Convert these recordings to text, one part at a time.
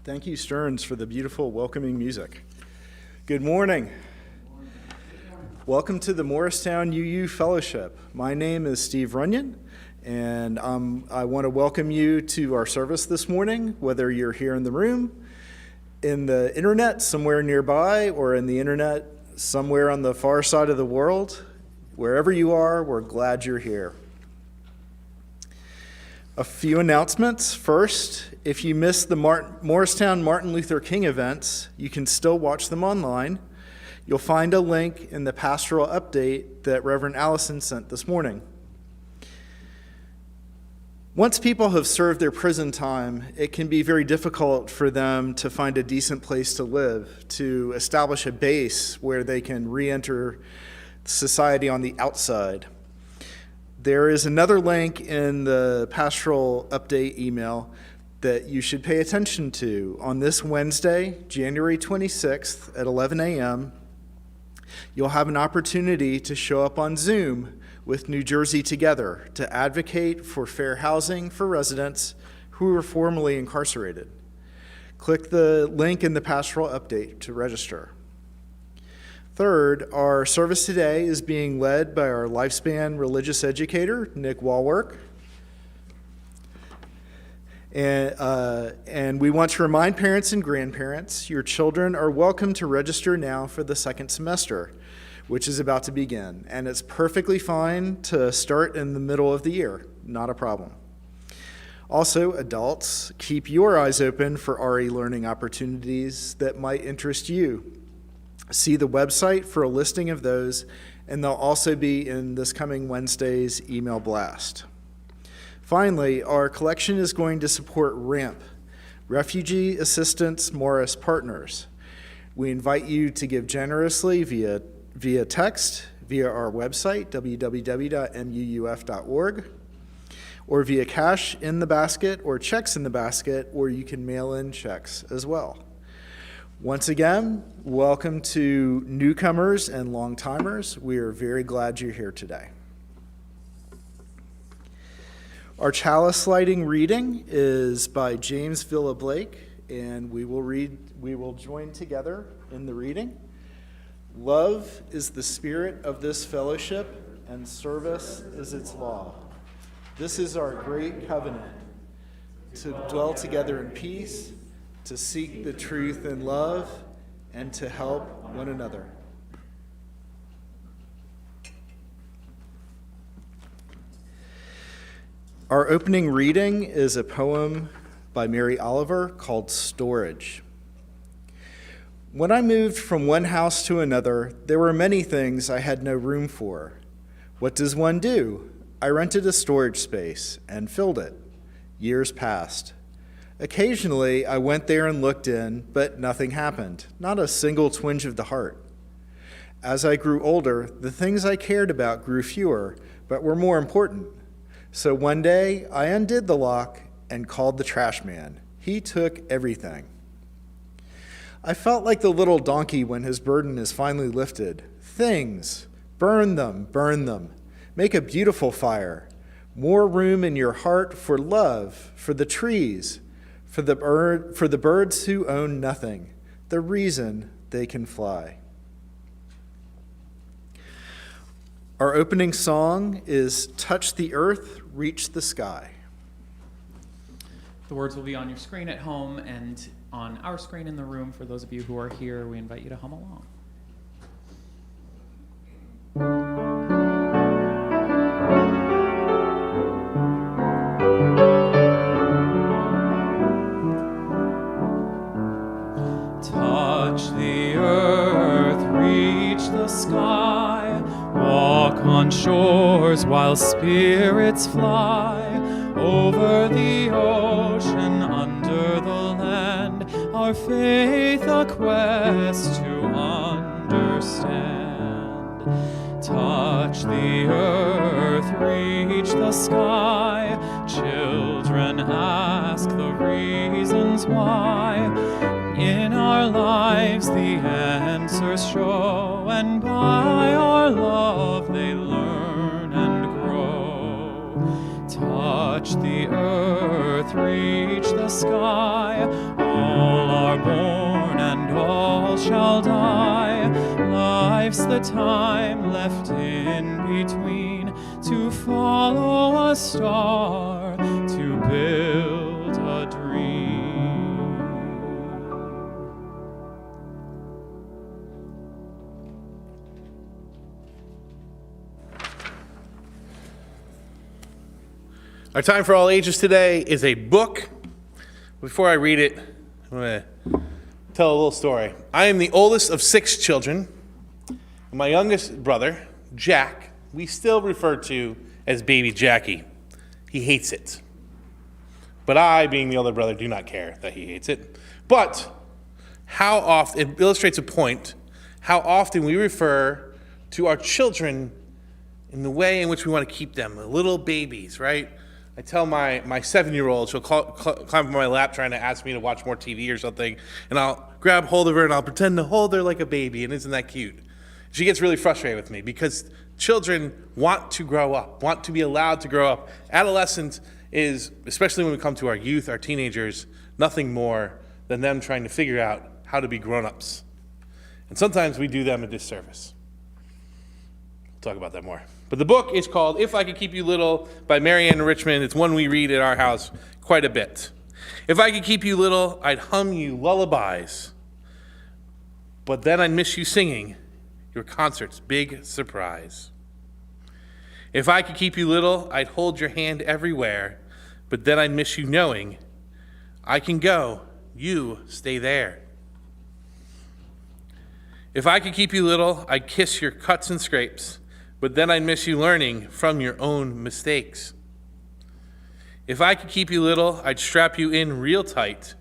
Thank you, Stearns, for the beautiful welcoming music. Good morning. Welcome to the Morristown UU Fellowship. My name is Steve Runyon, and I want to welcome you to our service this morning, whether you're here in the room, in the internet somewhere nearby, or in the internet somewhere on the far side of the world. Wherever you are, we're glad you're here. A few announcements. First, if you missed the Morristown Martin Luther King events, you can still watch them online. You'll find a link in the pastoral update that Reverend Allison sent this morning. Once people have served their prison time, it can be very difficult for them to find a decent place to live, to establish a base where they can re-enter society on the outside. There is another link in the pastoral update email that you should pay attention to. On this Wednesday, January 26th at 11 a.m., you'll have an opportunity to show up on Zoom with New Jersey Together to advocate for fair housing for residents who were formerly incarcerated. Click the link in the pastoral update to register. Third, our service today is being led by our Lifespan religious educator, Nick Wallwork. And we want to remind parents and grandparents, your children are welcome to register now for the second semester, which is about to begin. And it's perfectly fine to start in the middle of the year, not a problem. Also, adults, keep your eyes open for RE learning opportunities that might interest you. See the website for a listing of those, and they'll also be in this coming Wednesday's email blast. Finally, our collection is going to support RAMP, Refugee Assistance Morris Partners. We invite you to give generously via text, via our website, www.muuf.org, or via cash in the basket or checks in the basket, or you can mail in checks as well. Once again, welcome to newcomers and long-timers. We are very glad you're here today. Our Chalice Lighting reading is by James Villa Blake, and we will join together in the reading. Love is the spirit of this fellowship, and service is its law. This is our great covenant, to dwell together in peace, to seek the truth in love, and to help one another. Our opening reading is a poem by Mary Oliver called Storage. When I moved from one house to another, there were many things I had no room for. What does one do? I rented a storage space and filled it. Years passed. Occasionally, I went there and looked in, but nothing happened, not a single twinge of the heart. As I grew older, the things I cared about grew fewer, but were more important. So one day, I undid the lock and called the trash man. He took everything. I felt like the little donkey when his burden is finally lifted. Things, burn them, burn them. Make a beautiful fire. More room in your heart for love, for the trees, for the birds who own nothing, the reason they can fly. Our opening song is Touch the Earth, Reach the Sky. The words will be on your screen at home and on our screen in the room. For those of you who are here, we invite you to hum along. Touch the earth, reach the sky, walk on shores while spirits fly, over the ocean, under the land, our faith a quest to understand. Touch the earth, reach the sky, children ask the reasons why. In our lives the answers show, and by our love they learn and grow. Touch the earth, reach the sky, all are born and all shall die. Life's the time left in between, to follow a star, to build a dream. Our time for all ages today is a book. Before I read it, I'm going to tell a little story. I am the oldest of 6 children. My youngest brother, Jack, we still refer to as baby Jackie. He hates it. But I, being the older brother, do not care that he hates it. But how often, it illustrates a point, how often we refer to our children in the way in which we want to keep them, little babies, right? I tell my 7-year-old, she'll climb on my lap trying to ask me to watch more TV or something, and I'll grab hold of her and I'll pretend to hold her like a baby, and isn't that cute? She gets really frustrated with me because children want to grow up, want to be allowed to grow up. Adolescence is, especially when we come to our youth, our teenagers, nothing more than them trying to figure out how to be grown-ups. And sometimes we do them a disservice. We'll talk about that more. But the book is called If I Could Keep You Little by Marianne Richmond. It's one we read at our house quite a bit. If I could keep you little, I'd hum you lullabies, but then I'd miss you singing your concert's big surprise. If I could keep you little, I'd hold your hand everywhere, but then I'd miss you knowing I can go, you stay there. If I could keep you little, I'd kiss your cuts and scrapes, but then I'd miss you learning from your own mistakes. If I could keep you little, I'd strap you in real tight,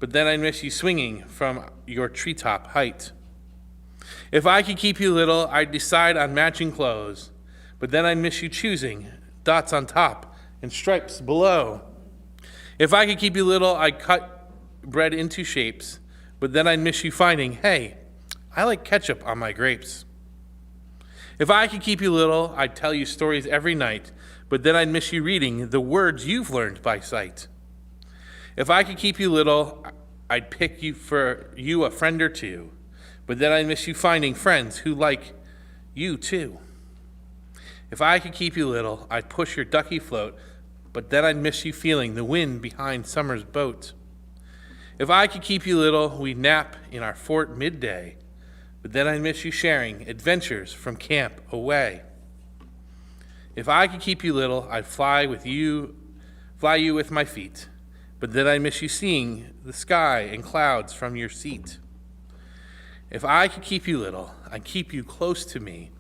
but then I'd miss you swinging from your treetop height. If I could keep you little, I'd decide on matching clothes, but then I'd miss you choosing dots on top and stripes below. If I could keep you little, I'd cut bread into shapes, but then I'd miss you finding, hey, I like ketchup on my grapes. If I could keep you little, I'd tell you stories every night, but then I'd miss you reading the words you've learned by sight. If I could keep you little, I'd pick you for you a friend or two, but then I'd miss you finding friends who like you too. If I could keep you little, I'd push your ducky float, but then I'd miss you feeling the wind behind summer's boat. If I could keep you little, we'd nap in our fort midday, but then I'd miss you sharing adventures from camp away. If I could keep you little, I'd fly you with my feet, but then I'd miss you seeing the sky and clouds from your seat. If I could keep you little, I'd keep you close to me,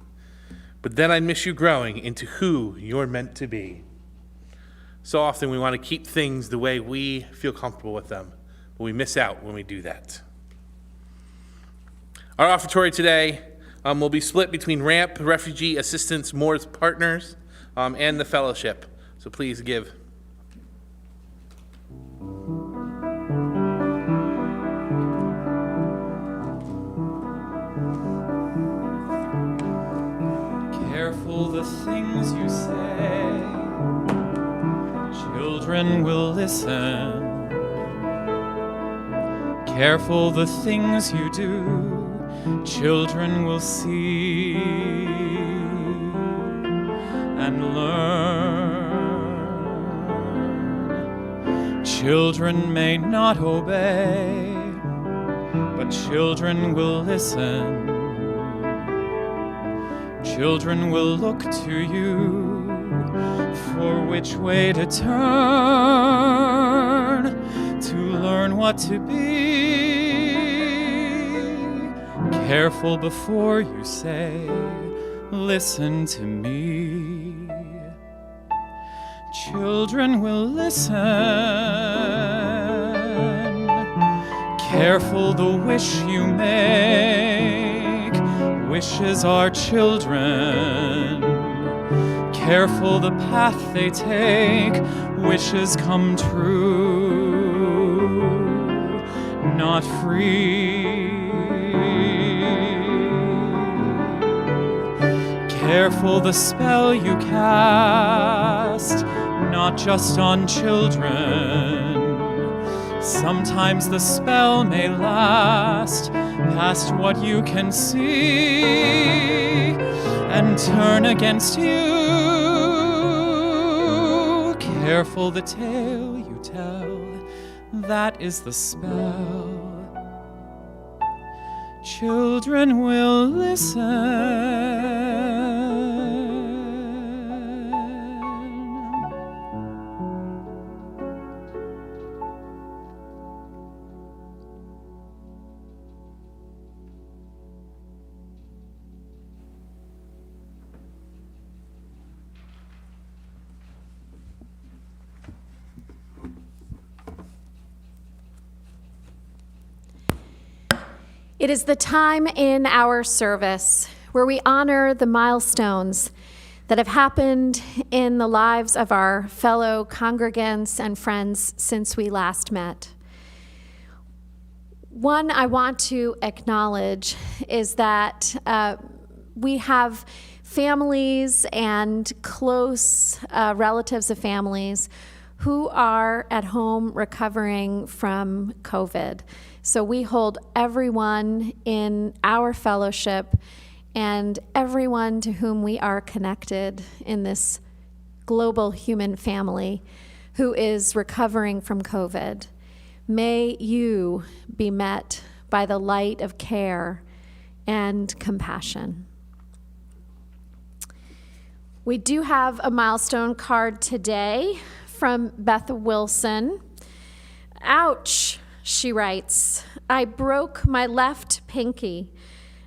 but then I'd miss you growing into who you're meant to be. So often we want to keep things the way we feel comfortable with them, but we miss out when we do that. Our offertory today will be split between Ramp, Refugee Assistance, Moore's Partners, and the Fellowship. So please give. Careful the things you say, children will listen. Careful the things you do, children will see and learn. Children may not obey, but children will listen. Children will look to you for which way to turn, to learn what to be. Careful before you say, listen to me. Children will listen. Careful the wish you make. Wishes are children. Careful the path they take. Wishes come true, not free. Careful the spell you cast, not just on children. Sometimes the spell may last past what you can see and turn against you. Careful the tale you tell, that is the spell. Children will listen. It is the time in our service where we honor the milestones that have happened in the lives of our fellow congregants and friends since we last met. One I want to acknowledge is that we have families and close relatives of families who are at home recovering from COVID. So we hold everyone in our fellowship and everyone to whom we are connected in this global human family who is recovering from COVID. May you be met by the light of care and compassion. We do have a milestone card today from Beth Wilson. Ouch, she writes, I broke my left pinky.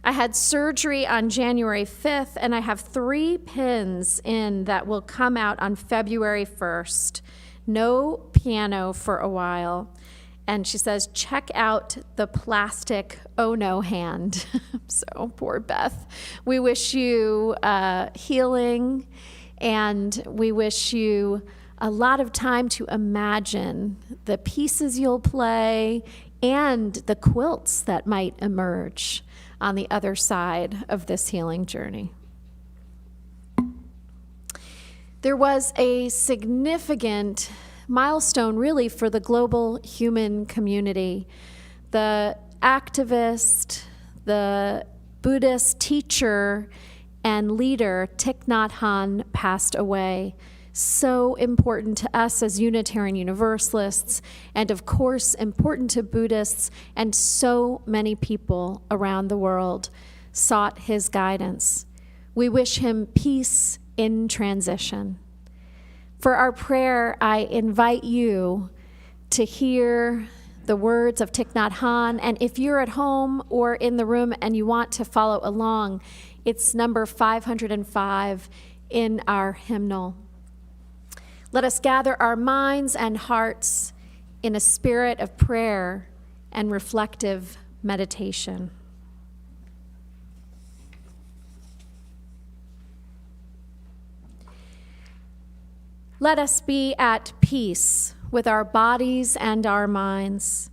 I had surgery on January 5th, and I have 3 pins in that will come out on February 1st. No piano for a while. And she says, check out the plastic oh no hand. So poor Beth. We wish you healing, and we wish you a lot of time to imagine the pieces you'll play and the quilts that might emerge on the other side of this healing journey. There was a significant milestone really for the global human community. The activist, the Buddhist teacher and leader Thich Nhat Hanh passed away. So important to us as Unitarian Universalists, and of course important to Buddhists, and so many people around the world sought his guidance. We wish him peace in transition. For our prayer, I invite you to hear the words of Thich Nhat Hanh, and if you're at home or in the room and you want to follow along, it's number 505 in our hymnal. Let us gather our minds and hearts in a spirit of prayer and reflective meditation. Let us be at peace with our bodies and our minds.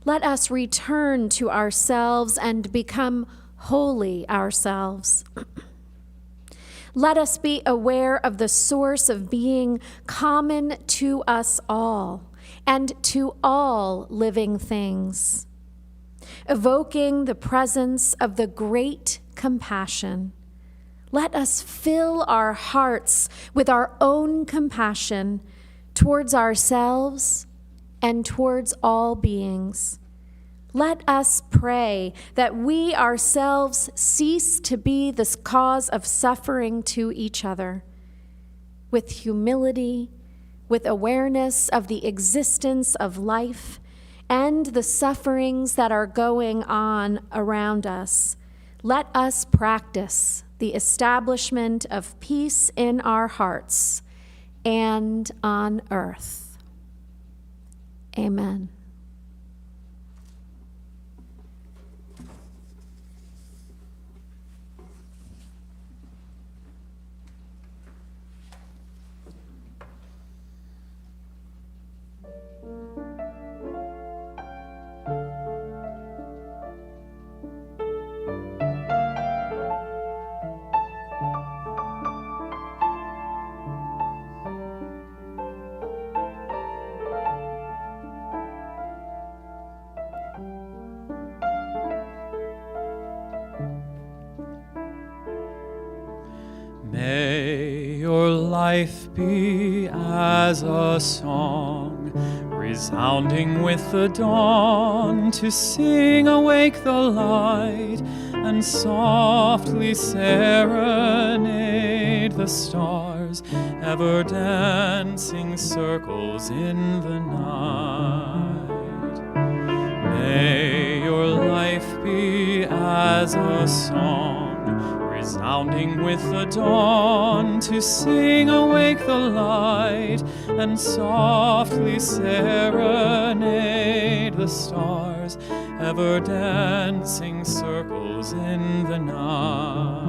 Let us return to ourselves and become holy ourselves. Let us be aware of the source of being common to us all and to all living things, evoking the presence of the great compassion. Let us fill our hearts with our own compassion towards ourselves and towards all beings. Let us pray that we ourselves cease to be the cause of suffering to each other. With humility, with awareness of the existence of life and the sufferings that are going on around us, let us practice the establishment of peace in our hearts and on earth. Amen. May your life be as a song, resounding with the dawn, to sing awake the light and softly serenade the stars, ever dancing circles in the night. May your life be as a song, resounding with the dawn, to sing awake the light and softly serenade the stars, ever dancing circles in the night.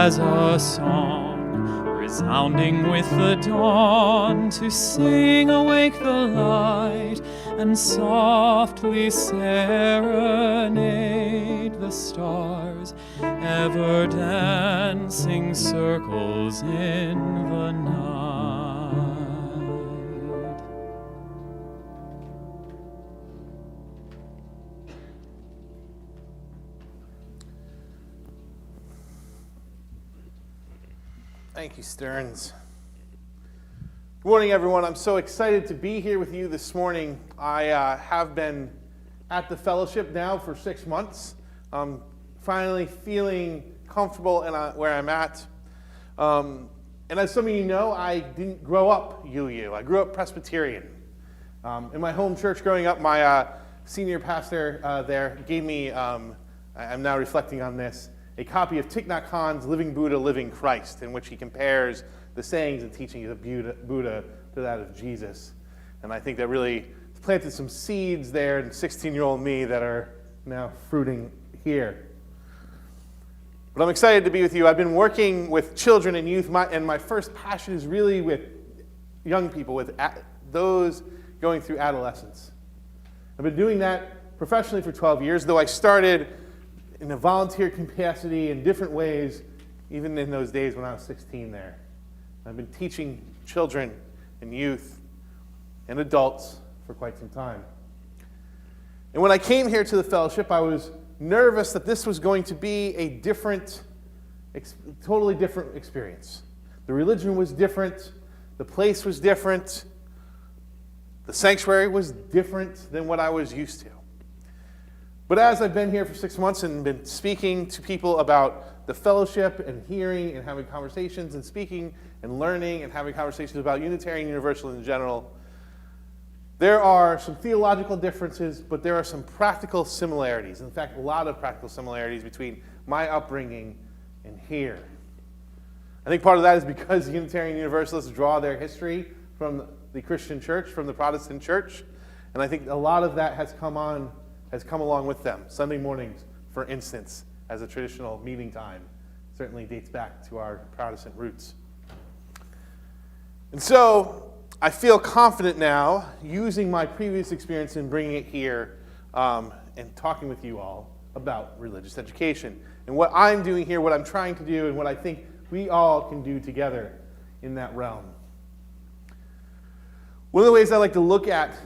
As a song, resounding with the dawn, to sing awake the light and softly serenade the stars, ever dancing circles in the night. Thank you, Stearns. Good morning, everyone. I'm so excited to be here with you this morning. I have been at the fellowship now for 6 months. I'm finally feeling comfortable in where I'm at. And as some of you know, I didn't grow up UU. I grew up Presbyterian. In my home church growing up, my senior pastor there gave me, I'm now reflecting on this, a copy of Thich Nhat Hanh's Living Buddha, Living Christ, in which he compares the sayings and teachings of Buddha to that of Jesus. And I think that really planted some seeds there in 16-year-old me that are now fruiting here. But I'm excited to be with you. I've been working with children and youth, and my first passion is really with young people, with those going through adolescence. I've been doing that professionally for 12 years, though I started in a volunteer capacity in different ways, even in those days when I was 16 there. I've been teaching children and youth and adults for quite some time. And when I came here to the fellowship, I was nervous that this was going to be a totally different experience. The religion was different, the place was different, the sanctuary was different than what I was used to. But as I've been here for 6 months and been speaking to people about the fellowship and hearing and having conversations and speaking and learning and having conversations about Unitarian Universalism in general, there are some theological differences, but there are some practical similarities. In fact, a lot of practical similarities between my upbringing and here. I think part of that is because Unitarian Universalists draw their history from the Christian church, from the Protestant church, and I think a lot of that has come along with them. Sunday mornings, for instance, as a traditional meeting time, certainly dates back to our Protestant roots. And so I feel confident now, using my previous experience in bringing it here and talking with you all about religious education and what I'm doing here, what I'm trying to do, and what I think we all can do together in that realm. One of the ways I like to look at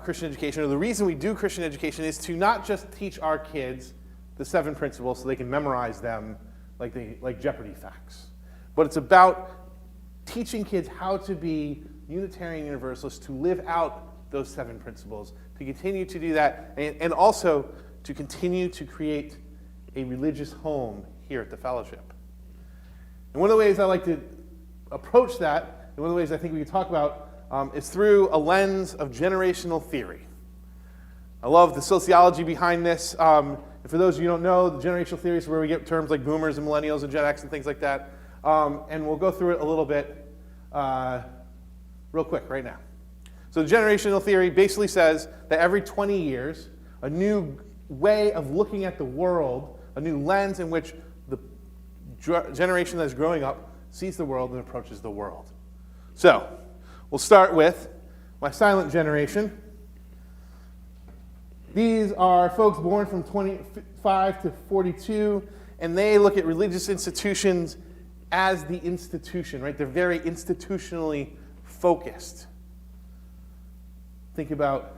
Christian education, or the reason we do Christian education, is to not just teach our kids the 7 principles so they can memorize them like Jeopardy facts, but it's about teaching kids how to be Unitarian Universalists, to live out those 7 principles, to continue to do that, and also to continue to create a religious home here at the fellowship. And one of the ways I like to approach that, and one of the ways I think we can talk about, is through a lens of generational theory. I love the sociology behind this. And for those of you who don't know, the generational theory is where we get terms like boomers and millennials and Gen X and things like that. And we'll go through it a little bit real quick right now. So the generational theory basically says that every 20 years, a new way of looking at the world, a new lens in which the generation that is growing up sees the world and approaches the world. So we'll start with my silent generation. These are folks born from 25 to 42, and they look at religious institutions as the institution, right? They're very institutionally focused. Think about,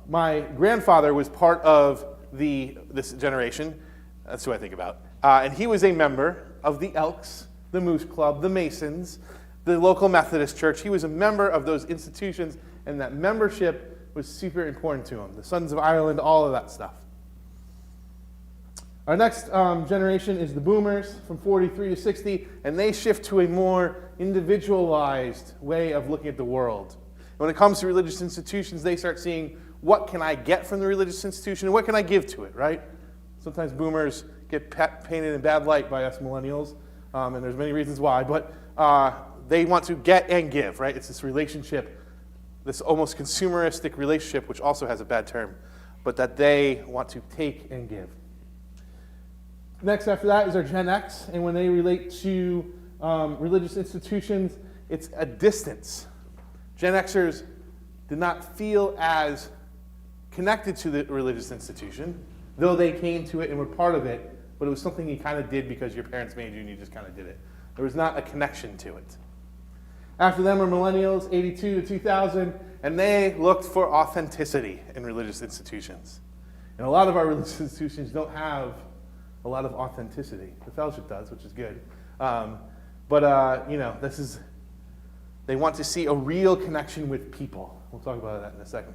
my grandfather was part of this generation. That's who I think about. And he was a member of the Elks, the Moose Club, the Masons, the local Methodist Church. He was a member of those institutions, and that membership was super important to him. The Sons of Ireland, all of that stuff. Our next generation is the boomers from 43 to 60, and they shift to a more individualized way of looking at the world. And when it comes to religious institutions, they start seeing, what can I get from the religious institution, and what can I give to it, right? Sometimes boomers get painted in bad light by us millennials, and there's many reasons why, but they want to get and give, right? It's this relationship, this almost consumeristic relationship, which also has a bad term, but that they want to take and give. Next after that is our Gen X, and when they relate to religious institutions, it's a distance. Gen Xers did not feel as connected to the religious institution, though they came to it and were part of it, but it was something you kind of did because your parents made you and you just kind of did it. There was not a connection to it. After them are millennials, 82 to 2000, and they looked for authenticity in religious institutions. And a lot of our religious institutions don't have a lot of authenticity. The fellowship does, which is good. They want to see a real connection with people. We'll talk about that in a second.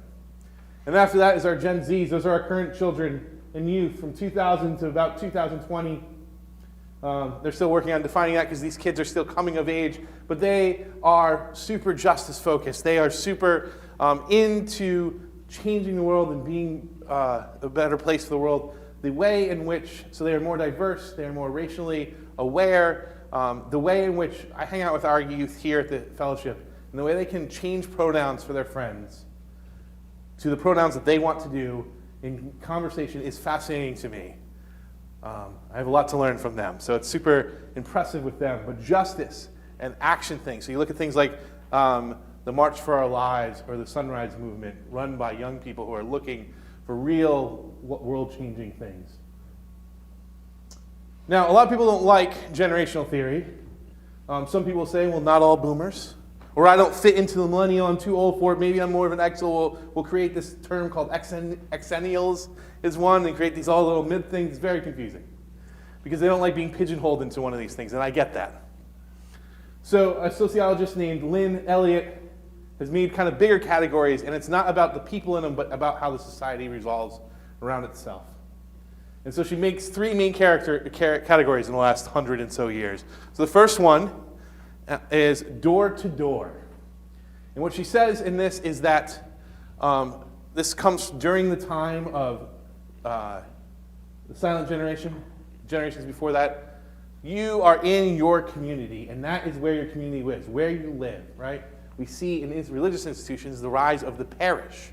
And after that is our Gen Zs. Those are our current children and youth from 2000 to about 2020. They're still working on defining that because these kids are still coming of age, but they are super justice focused. They are super into changing the world and being a better place for the world, the way in which, so they are more diverse, they are more racially aware, the way in which I hang out with our youth here at the fellowship, and the way they can change pronouns for their friends to the pronouns that they want to do in conversation is fascinating to me. I have a lot to learn from them, so it's super impressive with them. But justice and action things. So you look at things like the March for Our Lives or the Sunrise Movement, run by young people who are looking for real world-changing things. Now, a lot of people don't like generational theory. Some people say, well, not all boomers. Or I don't fit into the millennial, I'm too old for it, maybe I'm more of an X, so we'll create this term called Xennials is one, and create these all little mid things. It's very confusing because they don't like being pigeonholed into one of these things, and I get that. So a sociologist named Lynn Elliott has made kind of bigger categories, and it's not about the people in them, but about how the society revolves around itself. And so she makes three main categories in the last 100 and so years. So the first one is door to door. And what she says in this is that this comes during the time of the silent generation, generations before that. You are in your community, and that is where your community lives, where you live, right? We see in religious institutions the rise of the parish,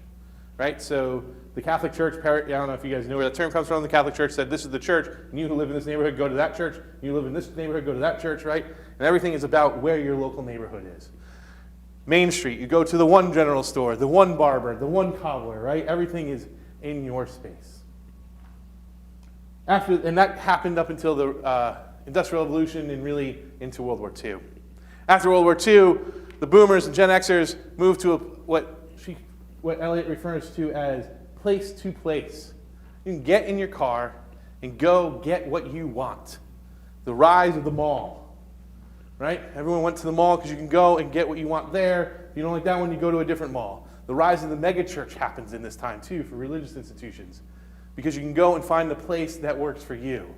right? So the Catholic Church, I don't know if you guys know where that term comes from. The Catholic Church said, this is the church, and you who live in this neighborhood go to that church, you live in this neighborhood, go to that church, right? And everything is about where your local neighborhood is. Main Street, you go to the one general store, the one barber, the one cobbler, right? Everything is in your space. And that happened up until the Industrial Revolution and really into World War II. After World War II, the boomers and Gen Xers moved to what Elliot refers to as place to place. You can get in your car and go get what you want. The rise of the mall, right? Everyone went to the mall because you can go and get what you want there. If you don't like that one, you go to a different mall. The rise of the megachurch happens in this time too for religious institutions because you can go and find the place that works for you.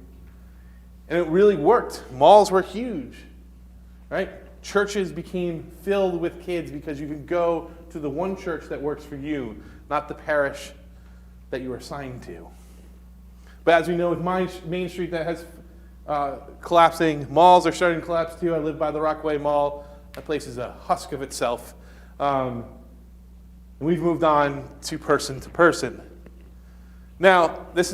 And it really worked. Malls were huge, right? Churches became filled with kids because you can go to the one church that works for you, not the parish that you are assigned to. But as we know with Main Street that has collapsing, malls are starting to collapse too. I live by the Rockaway Mall. That place is a husk of itself. And we've moved on to person. Now, this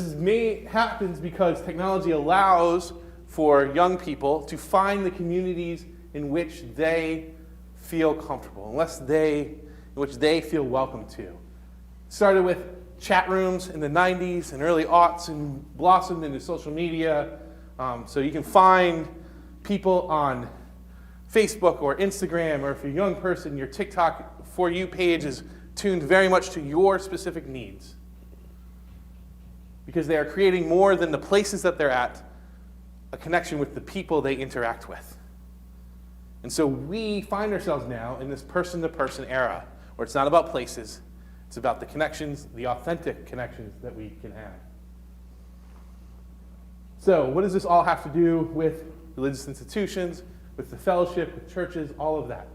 happens because technology allows for young people to find the communities in which they feel comfortable, in which they feel welcome to. It started with chat rooms in the 90s and early aughts and blossomed into social media. So you can find people on Facebook or Instagram, or if you're a young person, your TikTok For You page is tuned very much to your specific needs. Because they are creating more than the places that they're at, a connection with the people they interact with. And so we find ourselves now in this person-to-person era, where it's not about places, it's about the connections, the authentic connections that we can have. So what does this all have to do with religious institutions, with the fellowship, with churches, all of that?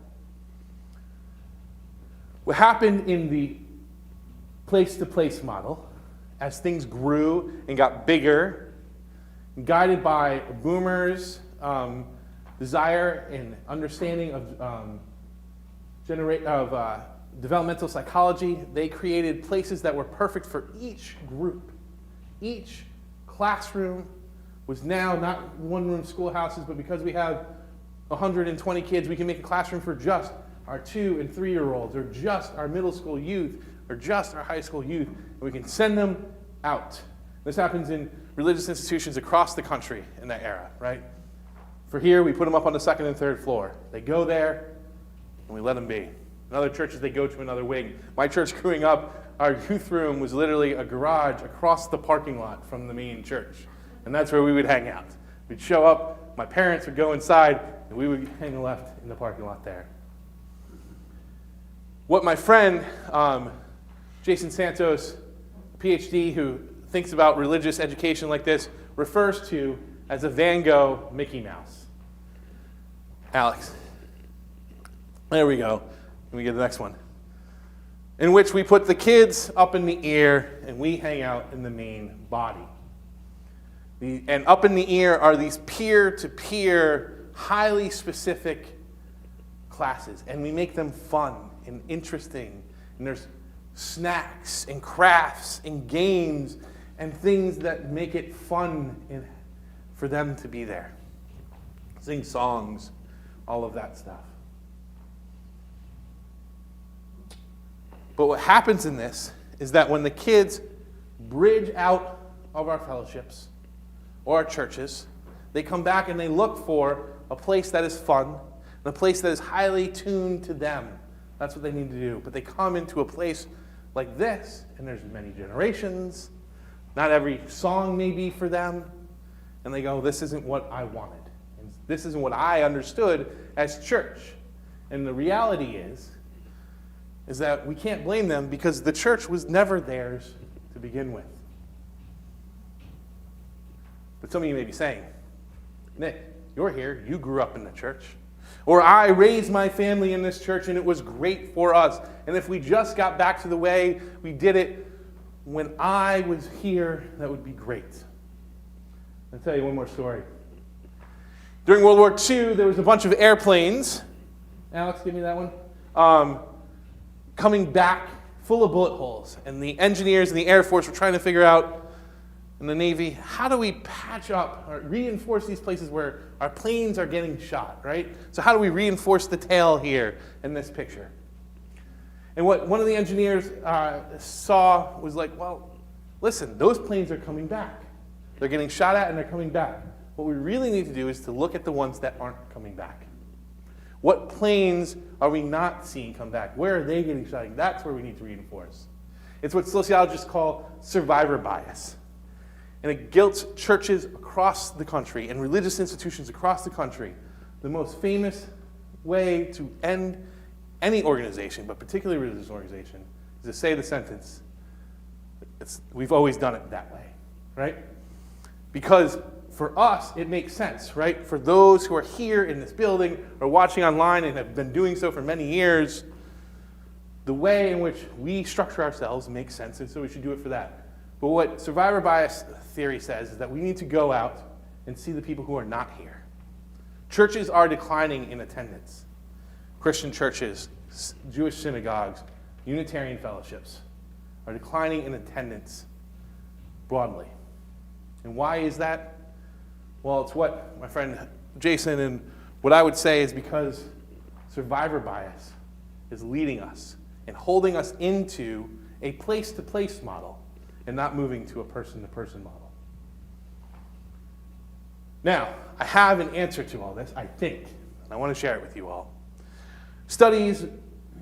What happened in the place-to-place model, as things grew and got bigger, guided by boomers' desire and understanding of developmental psychology, they created places that were perfect for each group. Each classroom was now not one-room schoolhouses, but because we have 120 kids, we can make a classroom for just our 2- and 3-year-olds, or just our middle school youth, or just our high school youth, and we can send them out. This happens in religious institutions across the country in that era, right? For here, we put them up on the 2nd and 3rd floor. They go there, and we let them be. In other churches, they go to another wing. My church growing up, our youth room was literally a garage across the parking lot from the main church. And that's where we would hang out. We'd show up, my parents would go inside, and we would hang left in the parking lot there. What my friend, Jason Santos, PhD, who thinks about religious education like this, refers to as a Van Gogh Mickey Mouse. Alex. There we go. Let me get the next one. in which we put the kids up in the ear and we hang out in the main body. And up in the ear are these peer-to-peer, highly specific classes, and we make them fun and interesting. And there's snacks and crafts and games and things that make it fun for them to be there. Sing songs, all of that stuff. But what happens in this is that when the kids bridge out of our fellowships or our churches, they come back and they look for a place that is fun, and a place that is highly tuned to them. That's what they need to do. But they come into a place like this, and there's many generations. Not every song may be for them. And they go, this isn't what I wanted. And this isn't what I understood as church. And the reality is that we can't blame them because the church was never theirs to begin with. But some of you may be saying, Nick, you're here, you grew up in the church. Or I raised my family in this church and it was great for us. And if we just got back to the way we did it when I was here, that would be great. I'll tell you one more story. During World War II, there was a bunch of airplanes. Alex, give me that one. Coming back full of bullet holes. And the engineers in the Air Force were trying to figure out, in the Navy, how do we patch up or reinforce these places where our planes are getting shot, right? So how do we reinforce the tail here in this picture? And what one of the engineers saw was like, well, listen, those planes are coming back. They're getting shot at and they're coming back. What we really need to do is to look at the ones that aren't coming back. What planes are we not seeing come back? Where are they getting shot? That's where we need to reinforce. It's what sociologists call survivor bias. And it guilts churches across the country and religious institutions across the country. The most famous way to end any organization, but particularly a religious organization, is to say the sentence, we've always done it that way, right? Because for us, it makes sense, right? For those who are here in this building or watching online and have been doing so for many years, the way in which we structure ourselves makes sense, and so we should do it for that. But what survivor bias theory says is that we need to go out and see the people who are not here. Churches are declining in attendance. Christian churches, Jewish synagogues, Unitarian fellowships are declining in attendance broadly. And why is that? Well, it's what my friend Jason and what I would say is because survivor bias is leading us and holding us into a place-to-place model and not moving to a person-to-person model. Now, I have an answer to all this, I think, and I want to share it with you all. Studies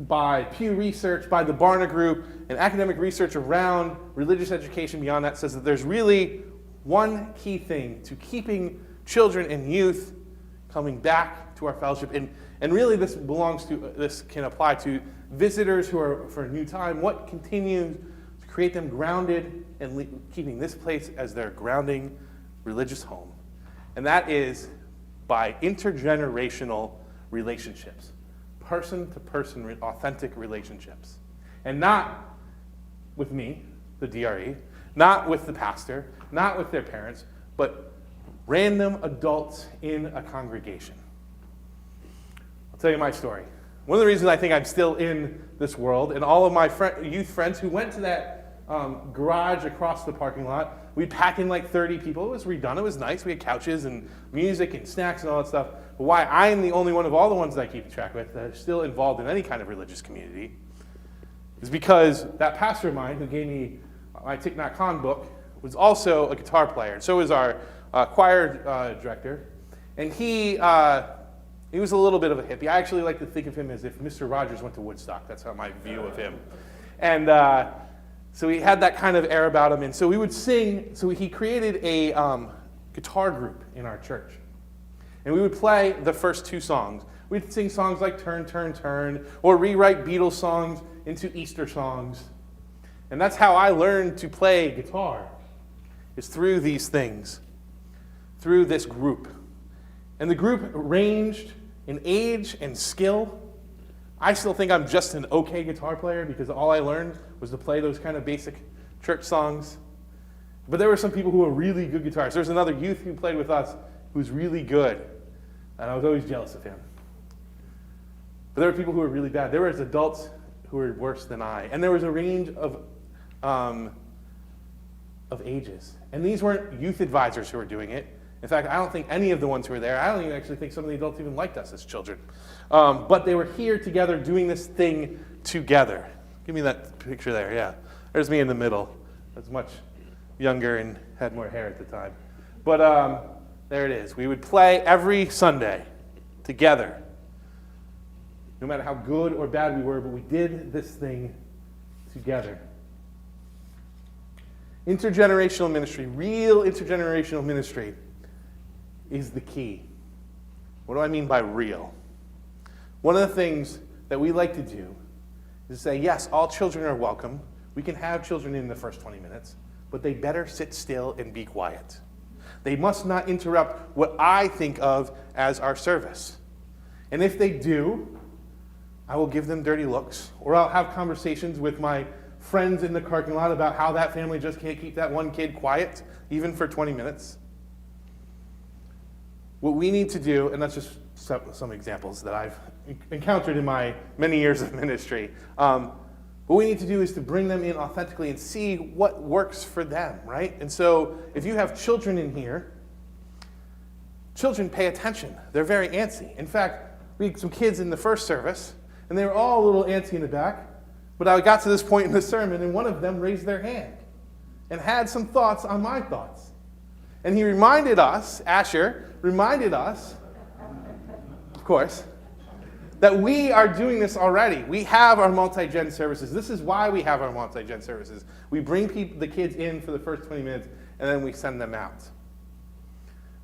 by Pew Research, by the Barna Group, and academic research around religious education beyond that says that there's really one key thing to keeping children and youth coming back to our fellowship. And really this can apply to visitors who are for a new time. What continues to create them grounded and keeping this place as their grounding religious home? And that is by intergenerational relationships. Person-to-person, authentic relationships. And not with me, the DRE, not with the pastor, not with their parents, but random adults in a congregation. I'll tell you my story. One of the reasons I think I'm still in this world, and all of my youth friends who went to that garage across the parking lot, we'd pack in like 30 people. It was redone. It was nice. We had couches and music and snacks and all that stuff. But why I am the only one of all the ones that I keep track with that are still involved in any kind of religious community is because that pastor of mine who gave me my Thich Nhat Hanh book was also a guitar player. And so was our choir director. And he was a little bit of a hippie. I actually like to think of him as if Mr. Rogers went to Woodstock. That's how my view of him. And so he had that kind of air about him. And so we would sing. So he created a guitar group in our church. And we would play the first two songs. We'd sing songs like Turn, Turn, Turn, or rewrite Beatles songs into Easter songs. And that's how I learned to play guitar, is through these things, through this group. And the group ranged in age and skill. I still think I'm just an okay guitar player because all I learned was to play those kind of basic church songs. But there were some people who were really good guitarists. There's another youth who played with us who was really good, and I was always jealous of him. But there were people who were really bad. There was adults who were worse than I, and there was a range of ages. And these weren't youth advisors who were doing it. In fact, I don't think any of the ones who were there, I don't even actually think some of the adults even liked us as children. But they were here together doing this thing together. Give me that picture there, yeah. There's me in the middle. I was much younger and had more hair at the time. But there it is. We would play every Sunday together. No matter how good or bad we were, but we did this thing together. Intergenerational ministry, real intergenerational ministry, is the key. What do I mean by real? One of the things that we like to do is say, yes, all children are welcome. We can have children in the first 20 minutes, but they better sit still and be quiet. They must not interrupt what I think of as our service. And if they do, I will give them dirty looks, or I'll have conversations with my friends in the parking lot about how that family just can't keep that one kid quiet, even for 20 minutes. What we need to do, and that's just some examples that I've encountered in my many years of ministry, what we need to do is to bring them in authentically and see what works for them, right? And so if you have children in here, children pay attention. They're very antsy. In fact, we had some kids in the first service, and they were all a little antsy in the back, but I got to this point in the sermon, and one of them raised their hand and had some thoughts on my thoughts. And he reminded us, Asher reminded us, of course, that we are doing this already. We have our multi-gen services. This is why we have our multi-gen services. We bring the kids in for the first 20 minutes, and then we send them out.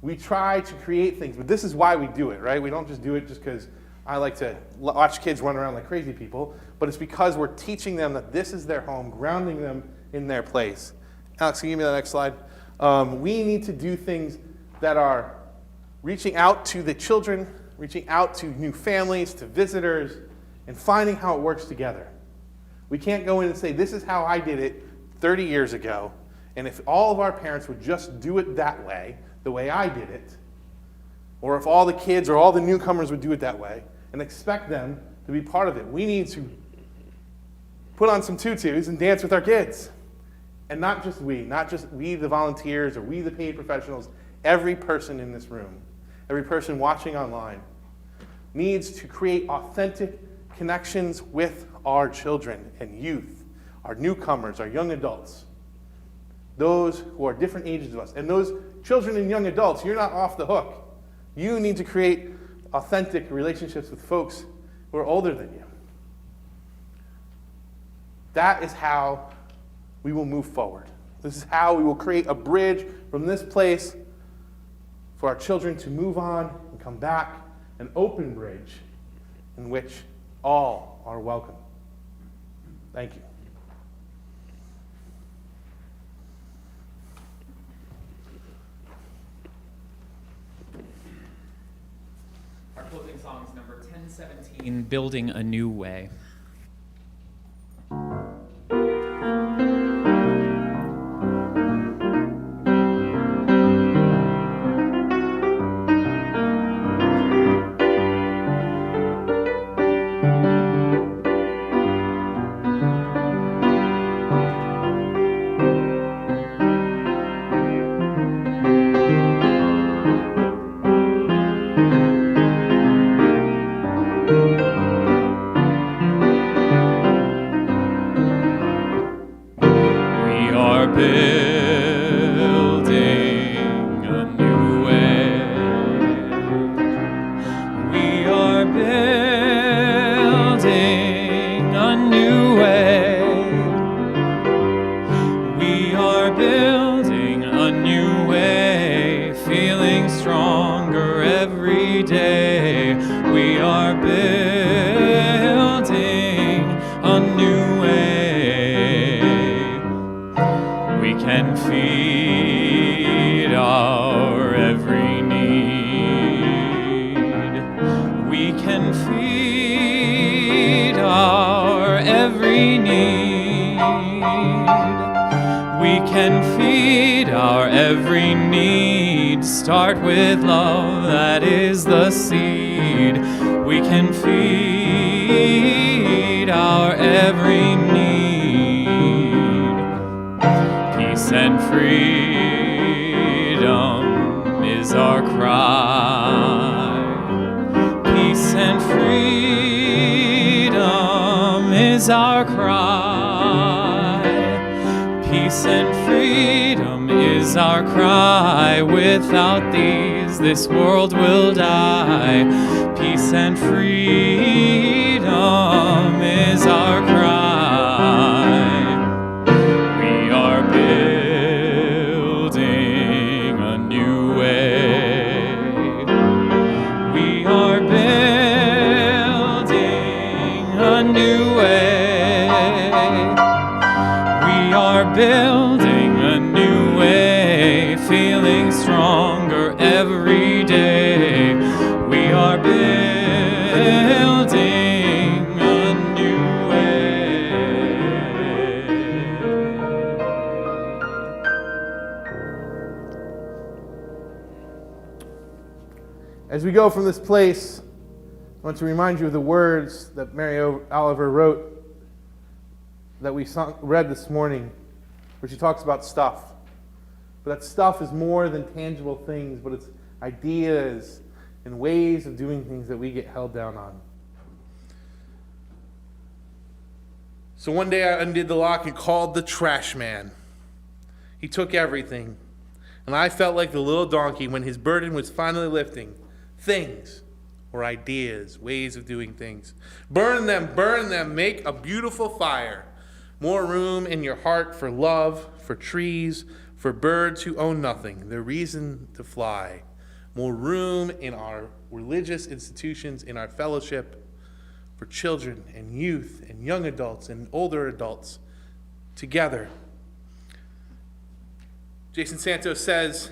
We try to create things, but this is why we do it, right? We don't just do it just because I like to watch kids run around like crazy people, but it's because we're teaching them that this is their home, grounding them in their place. Alex, can you give me the next slide? We need to do things that are reaching out to the children, reaching out to new families, to visitors, and finding how it works together. We can't go in and say, this is how I did it 30 years ago, and if all of our parents would just do it that way, the way I did it, or if all the kids or all the newcomers would do it that way, and expect them to be part of it. We need to put on some tutus and dance with our kids. And not just we the volunteers or we the paid professionals, every person in this room, every person watching online needs to create authentic connections with our children and youth, our newcomers, our young adults, those who are different ages of us. And those children and young adults, you're not off the hook. You need to create authentic relationships with folks who are older than you. That is how we will move forward. This is how we will create a bridge from this place for our children to move on and come back, an open bridge in which all are welcome. Thank you. Our closing song is number 1017, Building a New Way. can feed can feed our every need. Start with love, that is the seed. We can feed our every need. Peace and freedom is our cry. Peace and freedom is our cry. Peace and freedom is our cry. Without these, this world will die. Peace and freedom is our cry. We are building a new way. We are building a new way. We are building a new way, feeling stronger every day. We are building a new way. As we go from this place, I want to remind you of the words that Mary Oliver wrote that we read this morning, where she talks about stuff. But that stuff is more than tangible things, but it's ideas and ways of doing things that we get held down on. So one day I undid the lock and called the trash man. He took everything, and I felt like the little donkey when his burden was finally lifting. Things or ideas, ways of doing things. Burn them, make a beautiful fire. More room in your heart for love, for trees, for birds who own nothing, the reason to fly. More room in our religious institutions, in our fellowship, for children and youth and young adults and older adults together. Jason Santos says,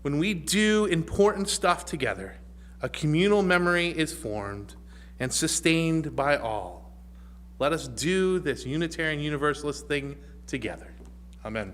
when we do important stuff together, a communal memory is formed and sustained by all. Let us do this Unitarian Universalist thing together. Amen.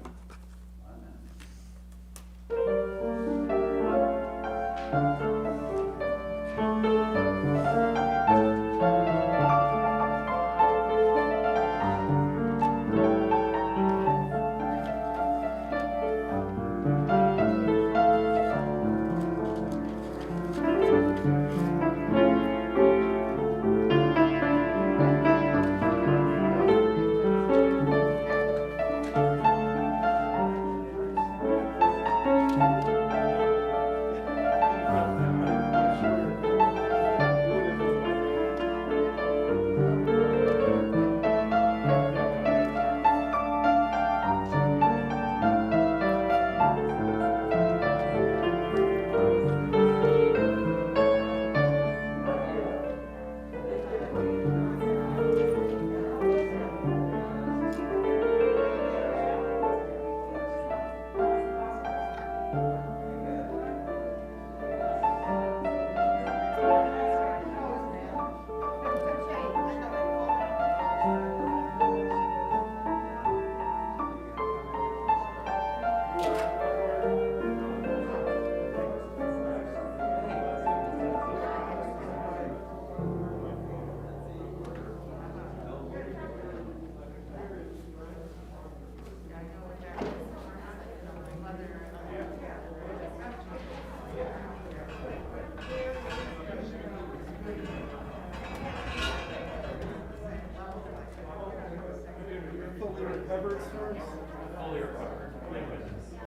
Fully recovered, sir.